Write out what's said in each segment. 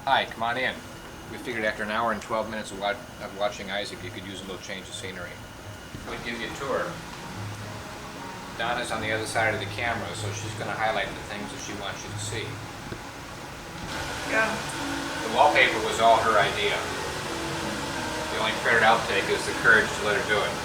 Hi, come on in. We figured after an hour and 12 minutes of watching Isaac, you could use a little change of scenery. We'll give you a tour. Donna's on the other side of the camera, so she's going to highlight the things that she wants you to see. Yeah. The wallpaper was all her idea. The only credit I'll take is the courage to let her do it.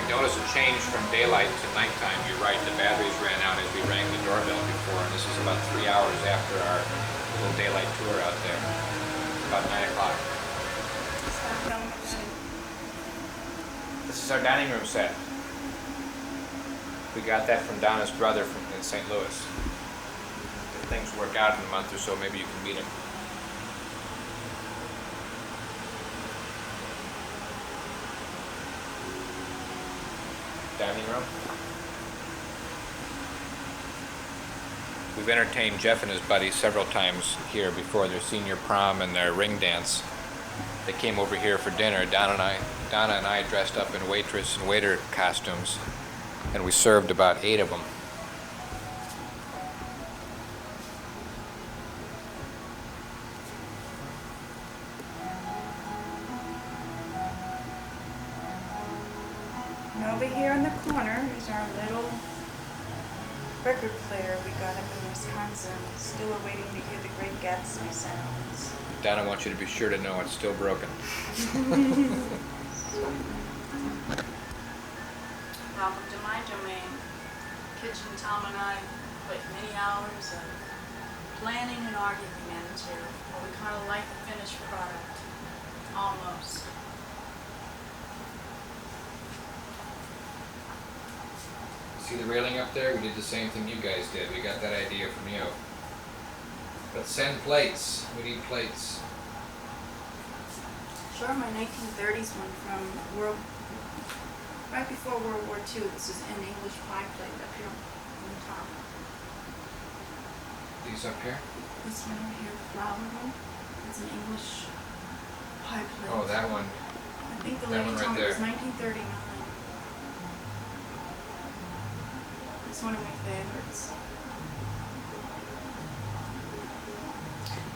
Notice a change from daylight to nighttime. You're right, the batteries ran out as we rang the doorbell before, and this is about 3 hours after our little daylight tour out there. About 9 o'clock. This is our dining room set. We got that from Donna's brother in St. Louis. If things work out in a month or so, maybe you can meet him. Dining room. We've entertained Jeff and his buddies several times here before their senior prom and their ring dance. They came over here for dinner. Donna and I dressed up in waitress and waiter costumes, and we served about 8 of them. And over here in the corner is our little record player we got up in Wisconsin. Still awaiting to hear the Great Gatsby sounds. Donna wants you to be sure to know it's still broken. Welcome to my domain. Kitchen Tom and I put many hours of planning and arguing into, but we kind of like the finished product. Almost. See the railing up there? We did the same thing you guys did. We got that idea from you. But send plates. We need plates. Sure, my 1930s one from right before World War II. This is an English pie plate up here on the top. These up here? This one over here, flower one. It's an English pie plate. Oh, that one. I think the that lady one right told me it was there. 1939. It's one of my favorites.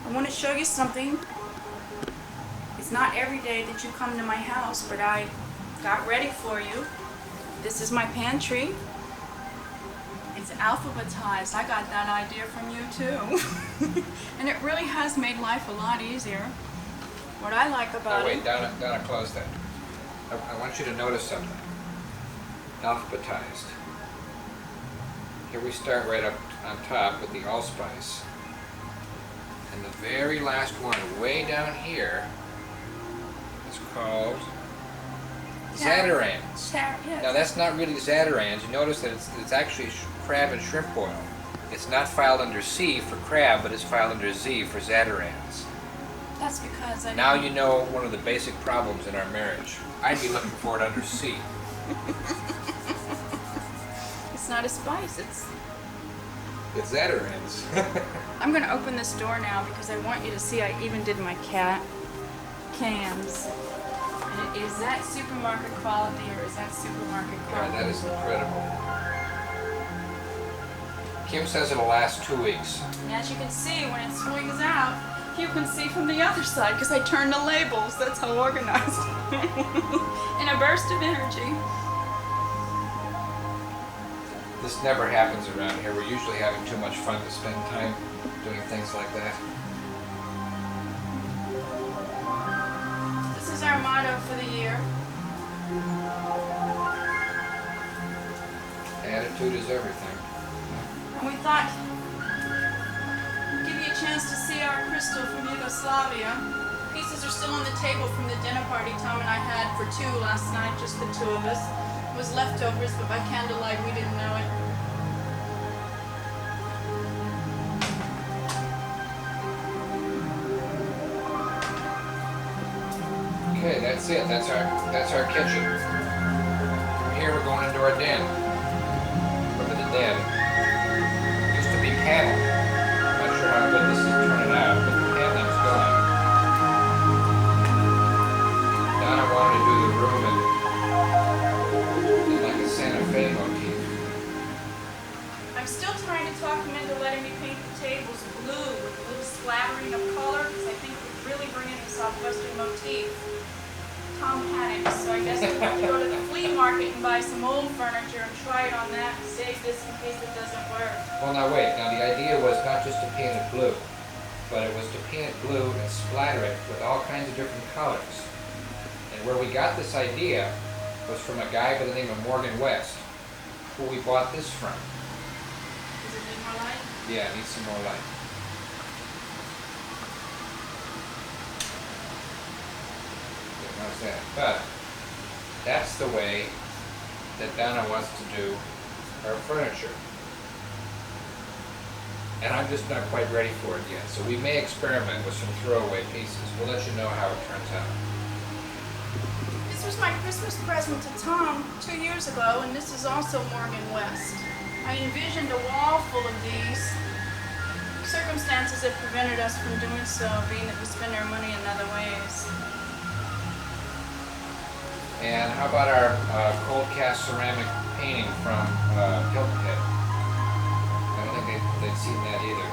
I want to show you something. It's not every day that you come to my house, but I got ready for you. This is my pantry. It's alphabetized. I got that idea from you too. And it really has made life a lot easier. What I like about Wait, it... Donna, close that. I want you to notice something. Alphabetized. Here we start right up on top with the allspice. And the very last one, way down here, is called Zatarans. Yes. Now that's not really Zatarans. You notice that it's actually crab and shrimp oil. It's not filed under C for crab, but it's filed under Z for Zatarans. That's because I... Now you know one of the basic problems in our marriage. I'd be looking for it under C. It's not a spice, it's Zatarans. I'm going to open this door now because I want you to see I even did my cat cans. And is that supermarket quality or is that supermarket Yeah, quality? that is incredible. Kim says it'll last 2 weeks. And as you can see, when it swings out, you can see from the other side because I turned the labels. That's how organized. In a burst of energy. This never happens around here. We're usually having too much fun to spend time doing things like that. This is our motto for the year. Attitude is everything. And we thought we'd give you a chance to see our crystal from Yugoslavia. Pieces are still on the table from the dinner party Tom and I had for 2 last night, just the 2 of us. It was leftovers, but by candlelight we didn't know it. Okay, that's it. That's our kitchen. From here we're going into our den. Remember the den? It used to be paneled. I'm not sure how good this is turning out, but the paneling's gone. bring in the southwestern motif. Tom panicked, so I guess we have to go to the flea market and buy some old furniture and try it on that and save this in case it doesn't work. Well, now wait. Now the idea was not just to paint it blue, but it was to paint it blue and splatter it with all kinds of different colors. And where we got this idea was from a guy by the name of Morgan West, who we bought this from. Does it need more light? Yeah, it needs some more light. How's that? But that's the way that Donna wants to do our furniture. And I'm just not quite ready for it yet. So we may experiment with some throwaway pieces. We'll let you know how it turns out. This was my Christmas present to Tom 2 years ago, and this is also Morgan West. I envisioned a wall full of these. Circumstances have prevented us from doing so, being that we spend our money in other ways. And how about our cold cast ceramic painting from Hilton Head? I don't think they'd seen that either.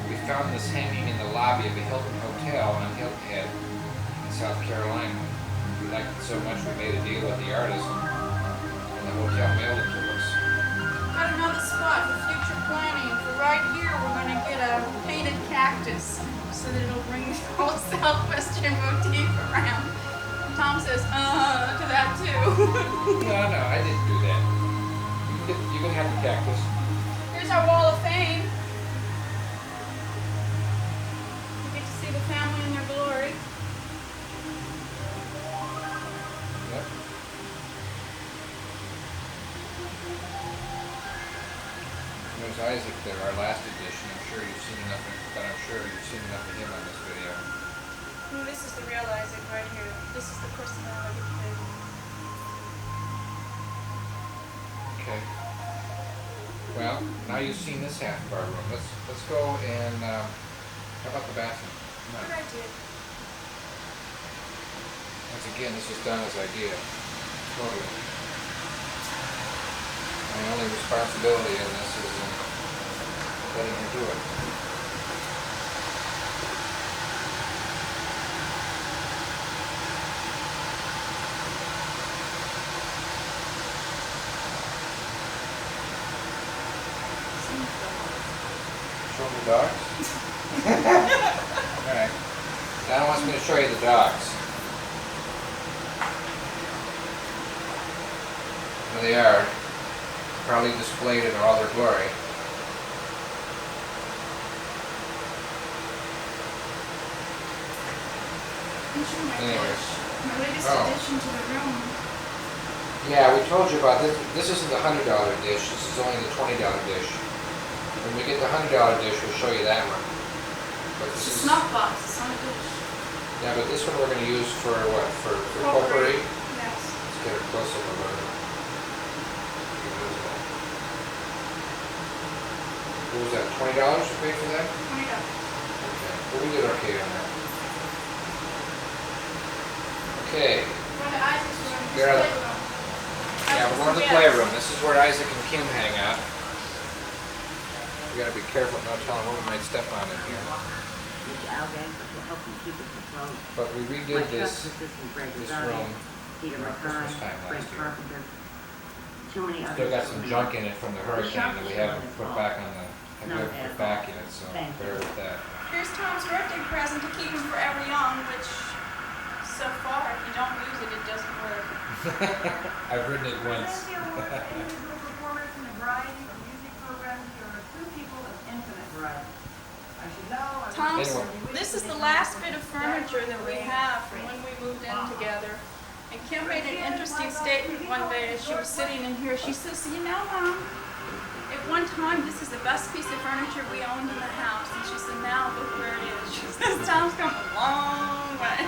We found this hanging in the lobby of a Hilton Hotel on Hilton Head in South Carolina. We liked it so much we made a deal with the artist, and the hotel mailed it to us. Got another spot for future planning. For right here, we're going to get a painted cactus so that it'll bring the whole southwestern motif around. Tom says, to that too. No, I didn't do that. You can have the cactus. Here's our wall of fame. You get to see the family in their glory. Yep. There's Isaac there, our last edition. I'm sure you've seen enough of him on this video. This is the real Isaac right here. This is the personality thing. Okay. Well, now you've seen this half of our room. Let's go and how about the bathroom? Come on. Good idea. Once again, this is Donna's idea. Totally. My only responsibility in this is letting her do it. Show me the dogs? Alright. Donna wants me to show you the dogs. There they are. Probably displayed in all their glory. Anyways. My latest Oh. addition to the room. Yeah, we told you about this. This isn't the $100 dish. This is only the $20 dish. When we get the $100 dish, we'll show you that one. But It's this a is, snuff box. It's not a dish. yeah, but this one we're going to use for what? For potpourri? Yes. Let's get a close up of it. What was that? $20 you paid for that? $20. Okay. Well, we did okay on that. Okay. Go to Isaac's room. His You're out. playroom. Yeah, we're going to the playroom. This is where Isaac and Kim hang out. We gotta be careful not telling what we might step on in here. But we redid this room around Christmas time last year. Still got some junk in it from the hurricane that we haven't put back on the, put back yet, so bear with that. Here's Tom's birthday present to keep him forever young, which so far, if you don't use it, it doesn't work. I've ridden it once. Tom's, Anyway. this is the last bit of furniture that we have from when we moved in together. And Kim made an interesting statement one day as she was sitting in here. She says, you know, Mom, at one time this is the best piece of furniture we owned in the house. And she said, now look where it is. She says, Tom's come a long way.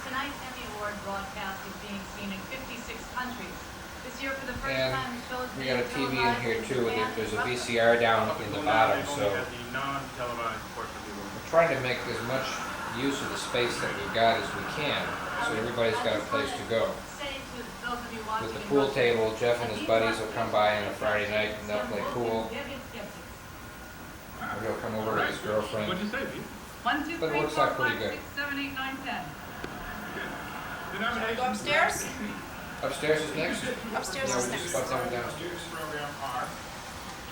Tonight's Emmy Award broadcast is being seen in 56 countries. This year, for the first And time, the show is we got a being TV in here too. There's a VCR down in the bottom, so we're trying to make as much use of the space that we've got as we can, so everybody's got a place to go. With the pool table, Jeff and his buddies will come by on a Friday night and they'll play pool. Or he'll come over with his girlfriend. What'd you say, Pete? 1, 2, But it 3, looks 4, like pretty 5, good. 6, 7, 8, 9, 10. Shall we go upstairs? Upstairs is next? Upstairs Yeah, is we next. just got down downstairs. Program are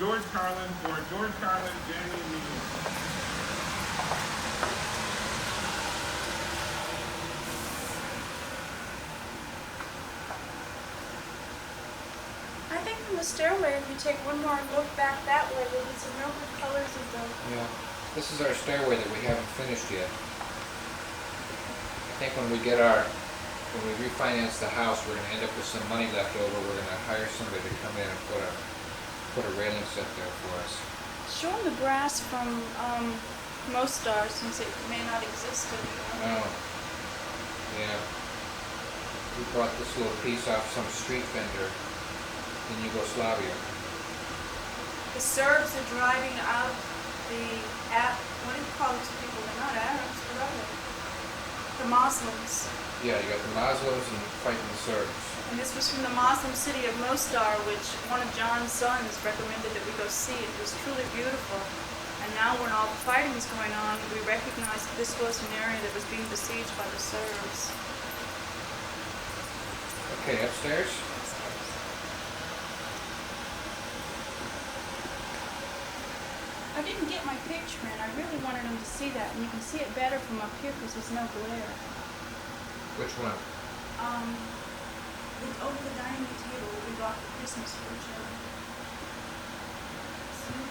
George Carlin for George Carlin Family Meeting. I think from the stairway, if you take one more look back that way, there'll be some real good colors of the. Yeah. This is our stairway that we haven't finished yet. I think when we refinance the house, we're gonna end up with some money left over. We're gonna hire somebody to come in and put a railing set there for us. Show them the brass from Mostar, since it may not exist anymore. Oh. Yeah. We bought this little piece off some street vendor in Yugoslavia. The Serbs are driving out what do you call these people? They're not Arabs, what are they? The Muslims. Yeah, you got the Muslims and fighting the Serbs. And this was from the Muslim city of Mostar, which one of John's sons recommended that we go see. It was truly beautiful. And now when all the fighting is going on, we recognize that this was an area that was being besieged by the Serbs. Okay, upstairs? I didn't get my picture in. I really wanted them to see that, and you can see it better from up here because there's no glare. Which one? Over the dining table we bought for Christmas for each other. See?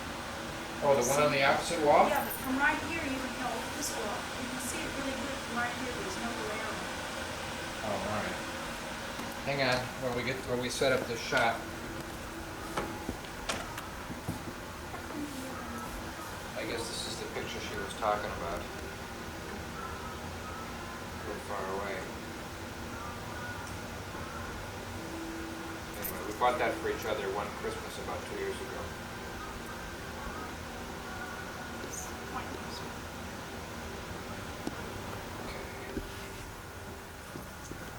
Oh, the one on the opposite wall? Yeah, but from right here you can tell this wall. You can see it really good from right here. There's no glare on it. Oh, all right. Hang on, when we set up this shot. I guess this is the picture she was talking about. A little far away. Anyway, we bought that for each other one Christmas about 2 years ago. Okay.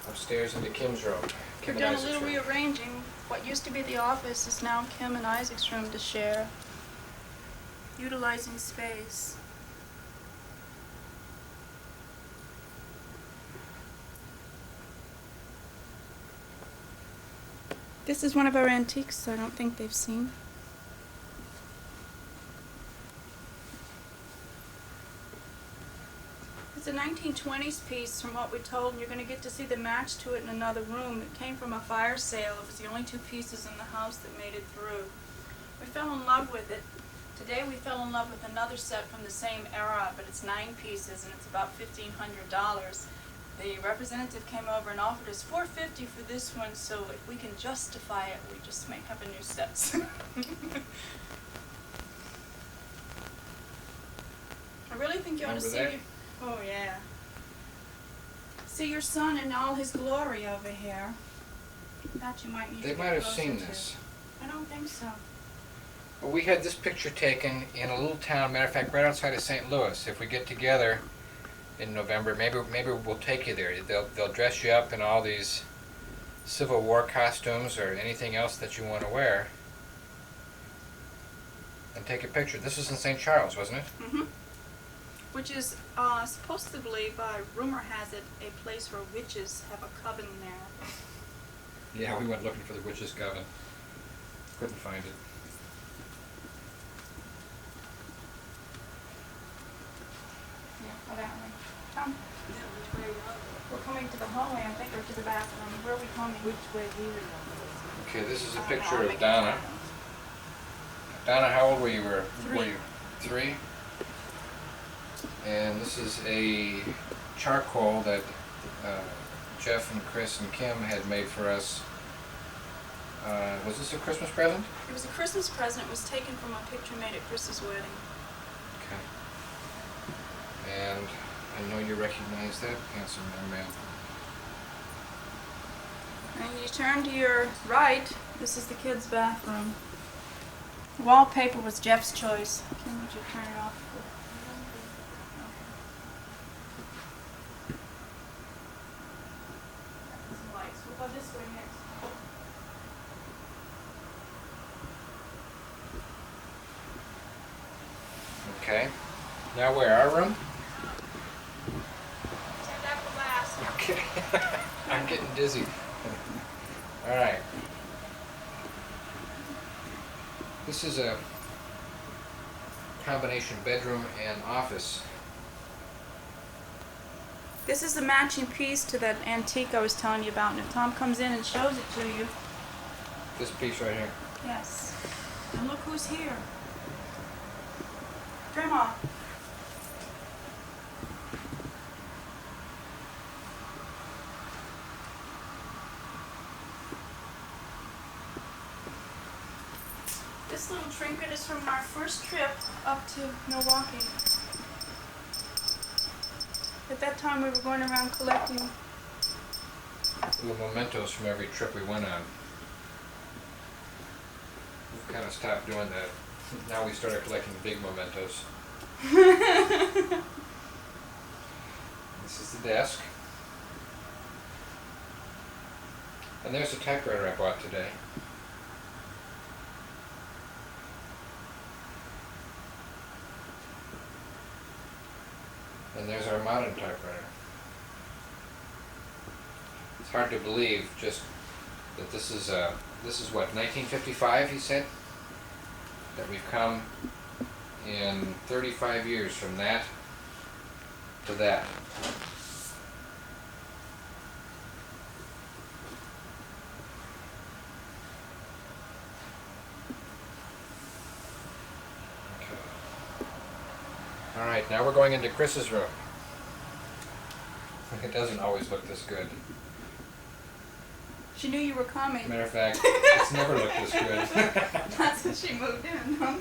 Upstairs into Kim's room. Kim We've and done a Isaac's little room. rearranging. What used to be the office is now Kim and Isaac's room to share, utilizing space. This is one of our antiques I don't think they've seen. It's a 1920s piece from what we're told, and you're going to get to see the match to it in another room. It came from a fire sale. It was the only two pieces in the house that made it through. We fell in love with it. Today we fell in love with another set from the same era, but it's 9 pieces and it's about $1,500. The representative came over and offered us $450 for this one, so if we can justify it, we just make up a new set. I really think you ought to Remember see that? your, oh yeah. See your son in all his glory over here. That you might need to They get might have closer seen to. this. I don't think so. Well, we had this picture taken in a little town, matter of fact, right outside of St. Louis. If we get together in November, maybe we'll take you there. They'll dress you up in all these Civil War costumes or anything else that you want to wear, and take a picture. This was in St. Charles, wasn't it? Mm-hmm. Which is supposedly, by rumor has it, a place where witches have a coven there. Yeah, we went looking for the witch's coven. Couldn't find it. Yeah, oh, that way. Come. We're coming to the hallway, I think, or to the bathroom. Where are we coming? Which way do we go? Okay, this is a I'll picture make of it Donna. happen. Donna, how old were you? Were 3. you 3? And this is a charcoal that Jeff and Chris and Kim had made for us. Was this a Christmas present? It was a Christmas present. It was taken from a picture made at Chris's wedding. Okay. And I know you recognize that handsome young man. And you turn to your right. This is the kids' bathroom. The wallpaper was Jeff's choice. Kim, would you turn it off? Some lights. We'll go this way next. Okay. Now where? Our room? I'm getting dizzy. All right. This is a combination bedroom and office. This is the matching piece to that antique I was telling you about, and if Tom comes in and shows it to you. This piece right here. Yes. And look who's here. Grandma. This little trinket is from our first trip up to Milwaukee. At that time we were going around collecting. Little mementos from every trip we went on. We've kind of stopped doing that. Now we started collecting big mementos. This is the desk. And there's the typewriter I bought today. And there's our modern typewriter. It's hard to believe just that this is what, 1955 he said? That we've come in 35 years from that to that. All right, now we're going into Chris's room. It doesn't always look this good. She knew you were coming. Matter of fact, it's never looked this good. That's when she moved in. Huh?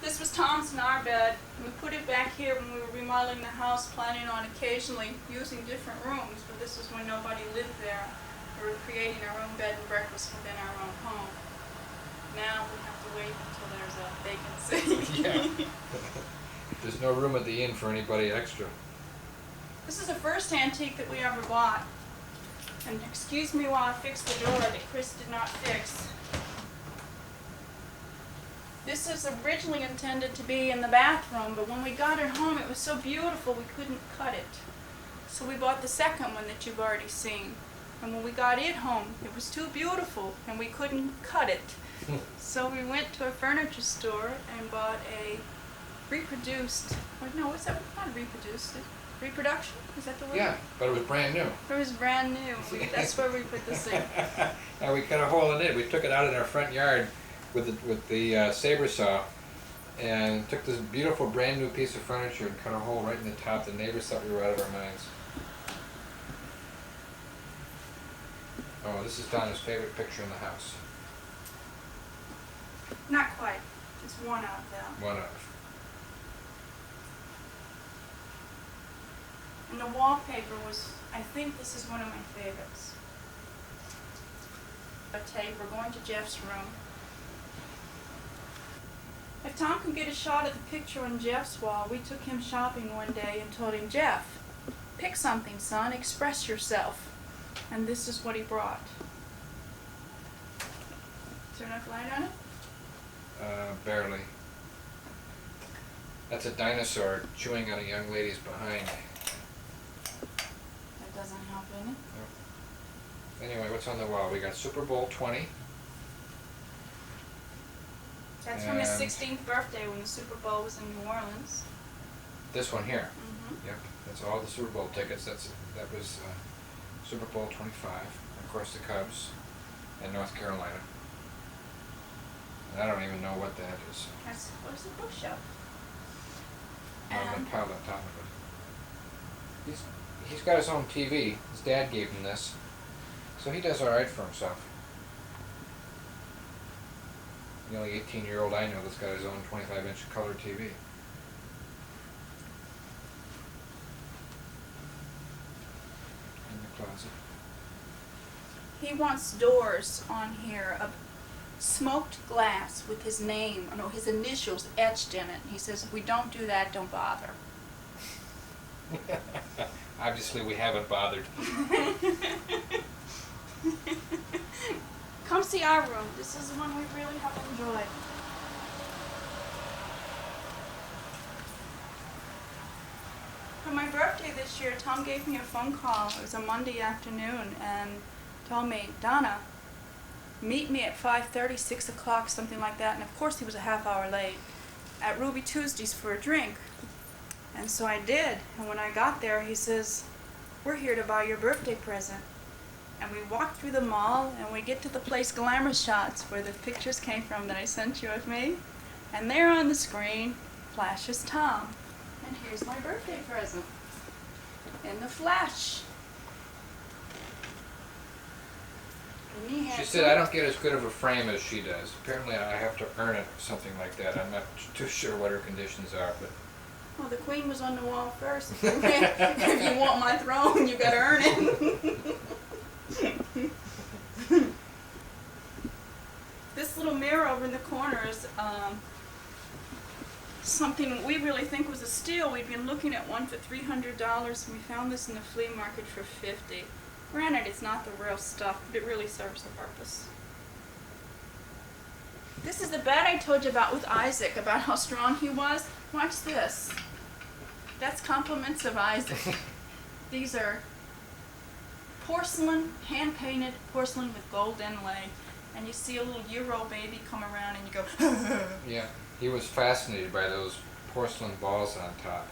This was Tom's and our bed. We put it back here when we were remodeling the house, planning on occasionally using different rooms, but this is when nobody lived there. We were creating our own bed and breakfast within our own home. Now we have to wait until there's a vacancy. Yeah. There's no room at the inn for anybody extra. This is the first antique that we ever bought. And excuse me while I fix the door that Chris did not fix. This is originally intended to be in the bathroom, but when we got it home it was so beautiful we couldn't cut it. So we bought the second one that you've already seen. And when we got it home, it was too beautiful and we couldn't cut it. So we went to a furniture store and bought a reproduced, no, what's that? Not reproduced. Reproduction? Is that the word? Yeah, but it was brand new. It was brand new. That's where we put this in. And we cut a hole in it. We took it out in our front yard with the saber saw and took this beautiful brand new piece of furniture and cut a hole right in the top. The neighbors thought we were out of our minds. Oh, this is Donna's favorite picture in the house. Not quite. It's one out though. One of. And the wallpaper was, I think this is one of my favorites. A tape, we're going to Jeff's room. If Tom can get a shot at the picture on Jeff's wall, we took him shopping one day and told him, Jeff, pick something, son, express yourself. And this is what he brought. Is there enough light on it? Barely. That's a dinosaur chewing on a young lady's behind. That doesn't help any. Anyway, what's on the wall? We got Super Bowl 20. That's from his And 16th birthday when the Super Bowl was in New Orleans. This one here. Mm-hmm. Yep, that's all the Super Bowl tickets. That was Super Bowl 25. Of course, the Cubs and North Carolina. And I don't even know what that is. That's where's the bookshelf? On the pile on top of it. He's got his own TV. His dad gave him this, so he does all right for himself. The only 18-year-old I know that's got his own 25-inch color TV. In the closet. He wants doors on here of smoked glass with his name, or no, his initials etched in it. He says, if we don't do that, don't bother. Obviously, we haven't bothered. Come see our room. This is one we really have enjoyed. Come my birthday this year, Tom gave me a phone call. It was a Monday afternoon, and told me, Donna, meet me at 5:30, 6 o'clock, something like that. And of course, he was a half hour late at Ruby Tuesdays for a drink. And so I did. And when I got there, he says, we're here to buy your birthday present. And we walked through the mall, and we get to the place Glamour Shots, where the pictures came from that I sent you of me. And there on the screen flashes Tom. And here's my birthday present in the flash. And he had She said I don't get as good of a frame as she does. Apparently I have to earn it or something like that. I'm not too sure what her conditions are, but Well, the queen was on the wall first. If you want my throne, you gotta earn it. This little mirror over in the corner is something we really think was a steal. We'd been looking at one for $300, and we found this in the flea market for $50. Granted, it's not the real stuff, but it really serves a purpose. This is the bed I told you about with Isaac, about how strong he was. Watch this. That's compliments of Isaac. These are porcelain, hand-painted porcelain with gold inlay. And you see a little Euro baby come around and you go, yeah, he was fascinated by those porcelain balls on top.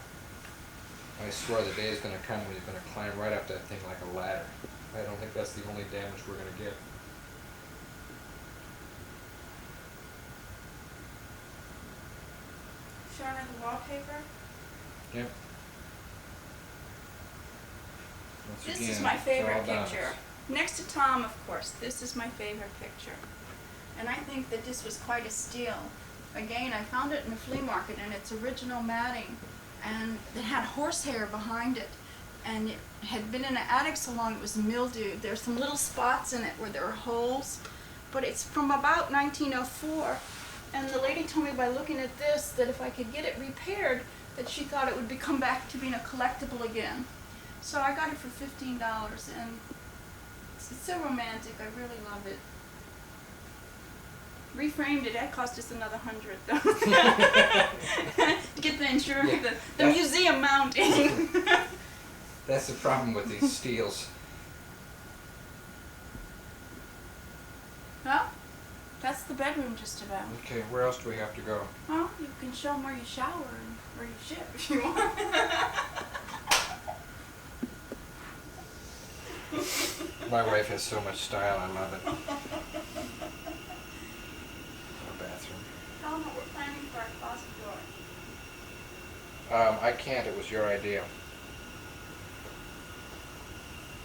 I swear the day is going to come when he's going to climb right up that thing like a ladder. I don't think that's the only damage we're going to get. showing her the wallpaper. Yep. Once This again, is my it's favorite all Donna's. picture. Next to Tom, of course, this is my favorite picture. And I think that this was quite a steal. Again, I found it in the flea market, and it's original matting. And it had horsehair behind it. And it had been in an attic so long it was mildewed. There's some little spots in it where there are holes. But it's from about 1904. And the lady told me by looking at this that if I could get it repaired, that she thought it would come back to being a collectible again. So I got it for $15, and it's so romantic. I really love it. Reframed it. That cost us another $100 to get the insurance, Yeah, the museum mounting. That's the problem with these steels. Well, that's the bedroom just about. Okay, where else do we have to go? Well, you can show them where you shower and where you shit if you want. My wife has so much style, I love it. Our bathroom. Tell them what we're planning for our closet door. I can't, it was your idea.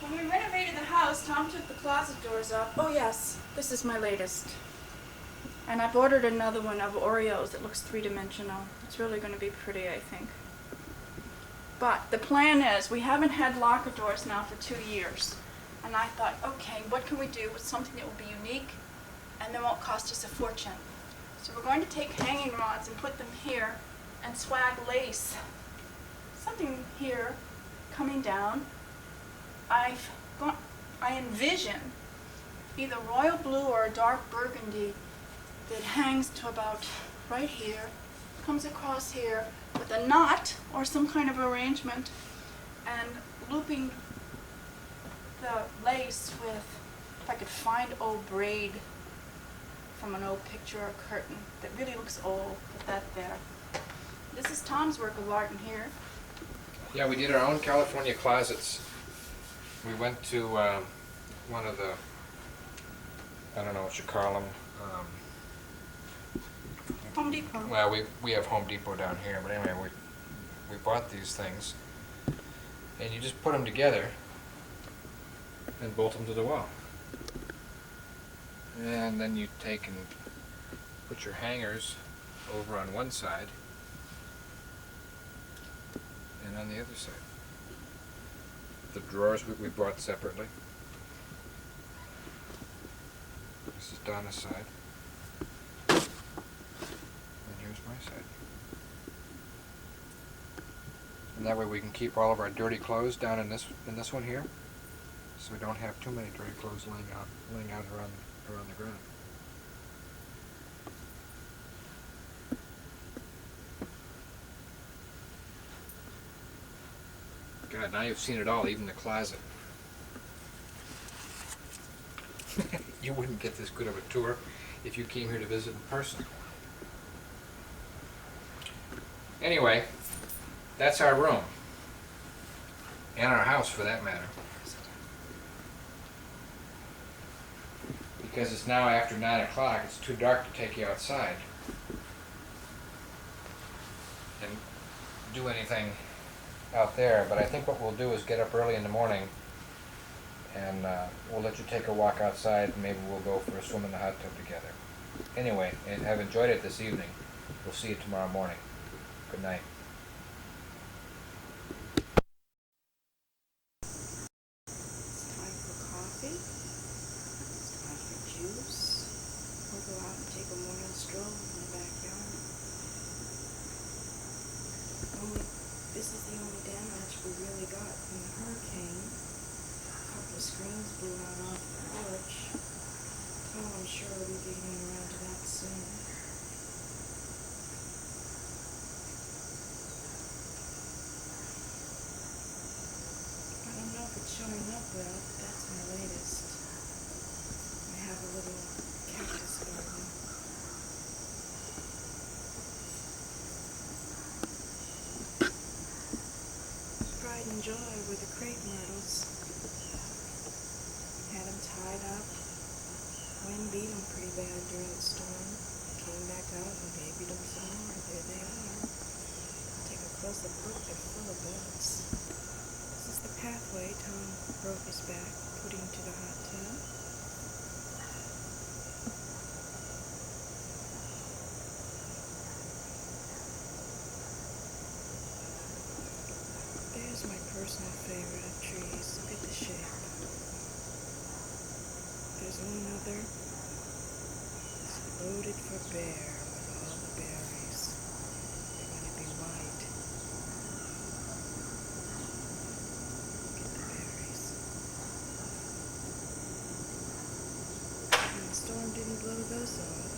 When we renovated the house, Tom took the closet doors up. Oh yes, this is my latest. And I've ordered another one of Oreos that looks three-dimensional. It's really going to be pretty, I think. But the plan is, we haven't had locker doors now for 2 years. And I thought, okay, what can we do with something that will be unique and that won't cost us a fortune? So we're going to take hanging rods and put them here and swag lace. Something here coming down. I envision either royal blue or a dark burgundy that hangs to about right here, comes across here with a knot or some kind of arrangement, and looping the lace with, if I could find old braid from an old picture or curtain that really looks old, put that there. This is Tom's work of art in here. Yeah, we did our own California closets. We went to one of the, I don't know what you call them. Home Depot. Well, we have Home Depot down here, but anyway, we bought these things, and you just put them together and bolt them to the wall. And then you take and put your hangers over on one side and on the other side. The drawers we bought separately. This is Donna's side. And here's my side. And that way we can keep all of our dirty clothes down in this one here. So we don't have too many dirty clothes laying out around the ground. God, now you've seen it all, even the closet. You wouldn't get this good of a tour if you came here to visit in person. Anyway, that's our room. And our house, for that matter. Because it's now after 9 o'clock, it's too dark to take you outside and do anything out there. But I think what we'll do is get up early in the morning and we'll let you take a walk outside, and maybe we'll go for a swim in the hot tub together. Anyway, and have enjoyed it this evening. We'll see you tomorrow morning. Good night. It's time for coffee. It's time for juice. We'll go out and take a morning stroll in the backyard. This is the only damage we really got from the hurricane. A couple of screens blew out off the porch. Oh, I'm sure we'll be getting around to that soon. I don't know if it's showing up well, but that's my latest. I have a little cactus garden. Pride and joy were the crepe myrtles. Had them tied up. Wind beat them pretty bad during the storm. Came back out and babied them some more. There they are. Take a closer look. They're full of bugs. This is the pathway Tom broke his back putting to the hot tub. There's my personal favorite of trees. Look at the shape. There's one other. It's loaded for bear with all the berries. They're going to be white. Look at the berries. And the storm didn't blow those off.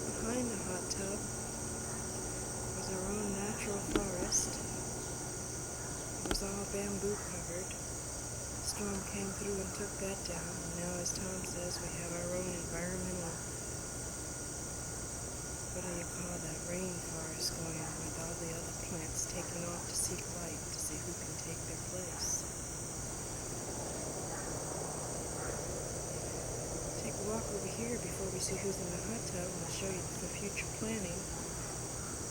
Behind the hot tub was our own natural forest. It was all bamboo covered. Storm came through and took that down, and now, as Tom says, we have our own environmental, what do you call that, rainforest going on with all the other plants taking off to seek light, to see who can take their place. Take a walk over here before we see who's in the hot tub, and I'll show you for future planning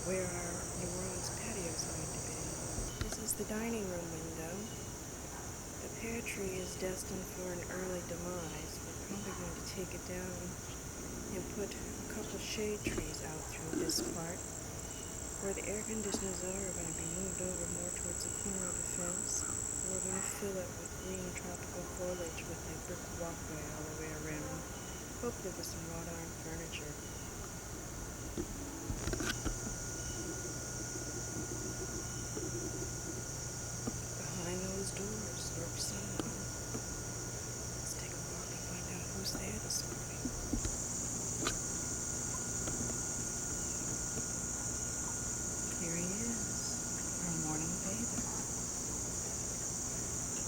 where our New Orleans patio is going to be. This is the dining room window. The pear tree is destined for an early demise. We're probably going to take it down and put a couple shade trees out through this part. Where the air conditioners are going to be moved over more towards the corner of the fence. We're going to fill it with green tropical foliage with a brick walkway all the way around. Hopefully with some wrought iron furniture. Behind those doors lurks someone. Let's take a walk and find out who's there this morning. Here he is, our morning bather.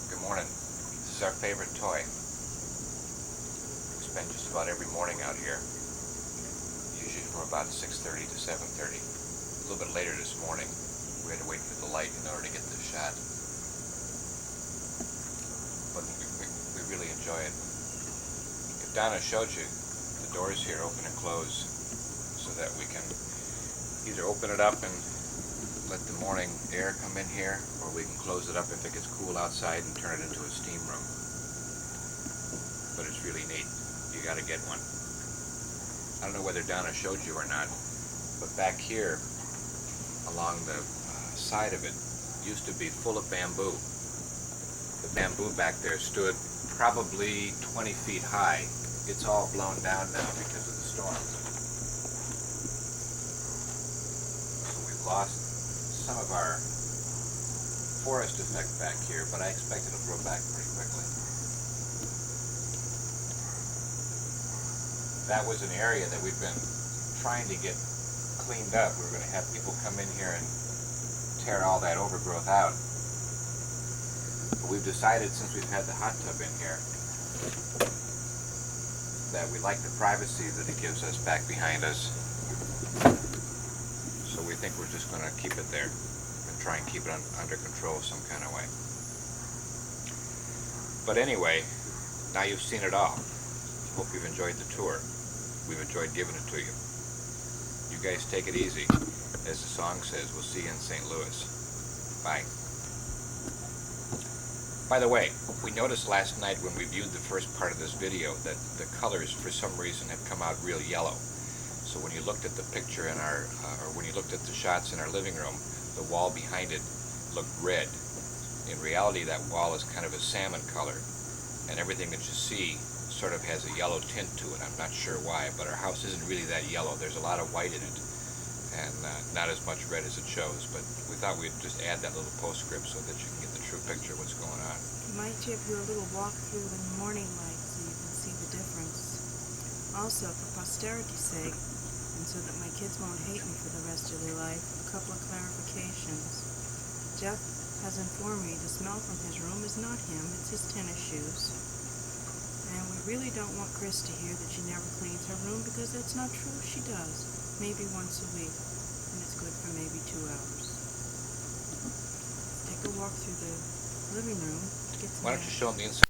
Good morning. This is our favorite toy. We spend just about every morning out here. Usually from about 6:30 to 7:30. A little bit later this morning. We had to wait for the light in order to get the shot. But we really enjoy it. If Donna showed you, the doors here open and close so that we can either open it up and let the morning air come in here, or we can close it up if it gets cool outside and turn it into a steam room. But it's really neat. You gotta get one. I don't know whether Donna showed you or not, but back here along the side of it used to be full of bamboo. The bamboo back there stood probably 20 feet high. It's all blown down now because of the storm. So we've lost some of our forest effect back here, but I expect it'll grow back pretty quickly. That was an area that we've been trying to get cleaned up. We were going to have people come in here and tear all that overgrowth out. But we've decided, since we've had the hot tub in here, that we like the privacy that it gives us back behind us. So we think we're just going to keep it there and try and keep it under control some kind of way. But anyway, now you've seen it all. Hope you've enjoyed the tour. We've enjoyed giving it to you. You guys take it easy. As the song says, we'll see you in St. Louis. Bye. By the way, we noticed last night when we viewed the first part of this video that the colors for some reason have come out real yellow. So when you looked at the picture in our, or when you looked at the shots in our living room, the wall behind it looked red. In reality, that wall is kind of a salmon color, and everything that you see sort of has a yellow tint to it. I'm not sure why, but our house isn't really that yellow. There's a lot of white in it, and not as much red as it shows, but we thought we'd just add that little postscript so that you can get the true picture of what's going on. It might give you a little walk through in the morning light so you can see the difference. Also, for posterity's sake, and so that my kids won't hate me for the rest of their life, a couple of clarifications. Jeff has informed me the smell from his room is not him, it's his tennis shoes. And we really don't want Chris to hear that she never cleans her room, because that's not true. She does. Maybe once a week, and it's good for maybe 2 hours. Take a walk through the living room. Get some Why don't you air. show them the inside?